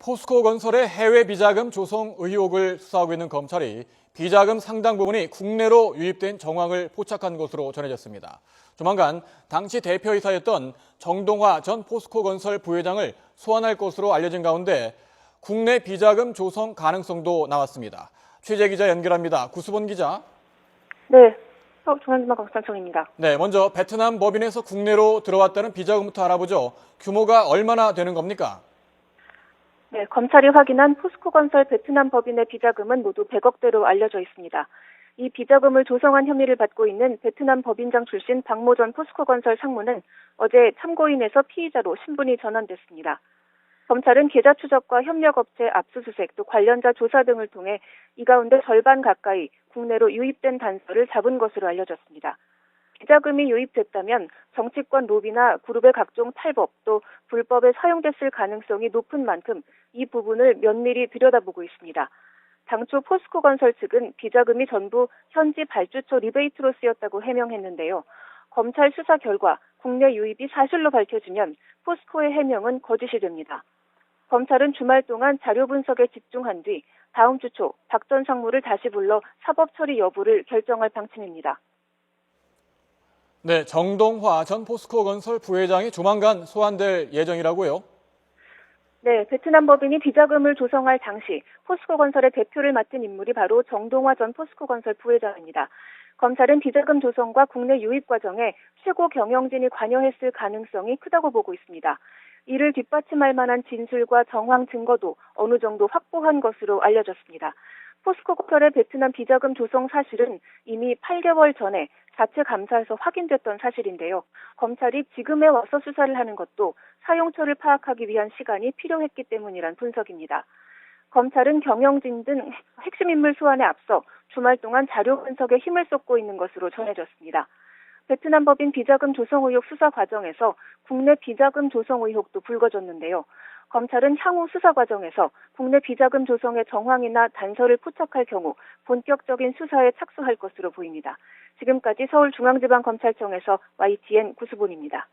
포스코 건설의 해외 비자금 조성 의혹을 수사하고 있는 검찰이 비자금 상당 부분이 국내로 유입된 정황을 포착한 것으로 전해졌습니다. 조만간 당시 대표이사였던 정동화 전 포스코 건설 부회장을 소환할 것으로 알려진 가운데 국내 비자금 조성 가능성도 나왔습니다. 취재 기자 연결합니다. 구수본 기자. 네, 서울중앙지방검찰청입니다. 네, 먼저 베트남 법인에서 국내로 들어왔다는 비자금부터 알아보죠. 규모가 얼마나 되는 겁니까? 네, 검찰이 확인한 포스코건설 베트남 법인의 비자금은 모두 100억대로 알려져 있습니다. 이 비자금을 조성한 혐의를 받고 있는 베트남 법인장 출신 박모 전 포스코건설 상무는 어제 참고인에서 피의자로 신분이 전환됐습니다. 검찰은 계좌 추적과 협력업체 압수수색 또 관련자 조사 등을 통해 이 가운데 절반 가까이 국내로 유입된 단서를 잡은 것으로 알려졌습니다. 비자금이 유입됐다면 정치권 로비나 그룹의 각종 탈법 또 불법에 사용됐을 가능성이 높은 만큼 이 부분을 면밀히 들여다보고 있습니다. 당초 포스코건설 측은 비자금이 전부 현지 발주처 리베이트로 쓰였다고 해명했는데요. 검찰 수사 결과 국내 유입이 사실로 밝혀지면 포스코의 해명은 거짓이 됩니다. 검찰은 주말 동안 자료 분석에 집중한 뒤 다음 주 초 박 전 상무를 다시 불러 사법 처리 여부를 결정할 방침입니다. 네, 정동화 전 포스코 건설 부회장이 조만간 소환될 예정이라고요? 네, 베트남 법인이 비자금을 조성할 당시 포스코건설의 대표를 맡은 인물이 바로 정동화 전 포스코건설 부회장입니다. 검찰은 비자금 조성과 국내 유입 과정에 최고 경영진이 관여했을 가능성이 크다고 보고 있습니다. 이를 뒷받침할 만한 진술과 정황 증거도 어느 정도 확보한 것으로 알려졌습니다. 포스코건설의 베트남 비자금 조성 사실은 이미 8개월 전에 자체 감사에서 확인됐던 사실인데요. 검찰이 지금에 와서 수사를 하는 것도 사용처를 파악하기 위한 시간이 필요했기 때문이란 분석입니다. 검찰은 경영진 등 핵심 인물 소환에 앞서 주말 동안 자료 분석에 힘을 쏟고 있는 것으로 전해졌습니다. 베트남 법인 비자금 조성 의혹 수사 과정에서 국내 비자금 조성 의혹도 불거졌는데요. 검찰은 향후 수사 과정에서 국내 비자금 조성의 정황이나 단서를 포착할 경우 본격적인 수사에 착수할 것으로 보입니다. 지금까지 서울중앙지방검찰청에서 YTN 구수본입니다.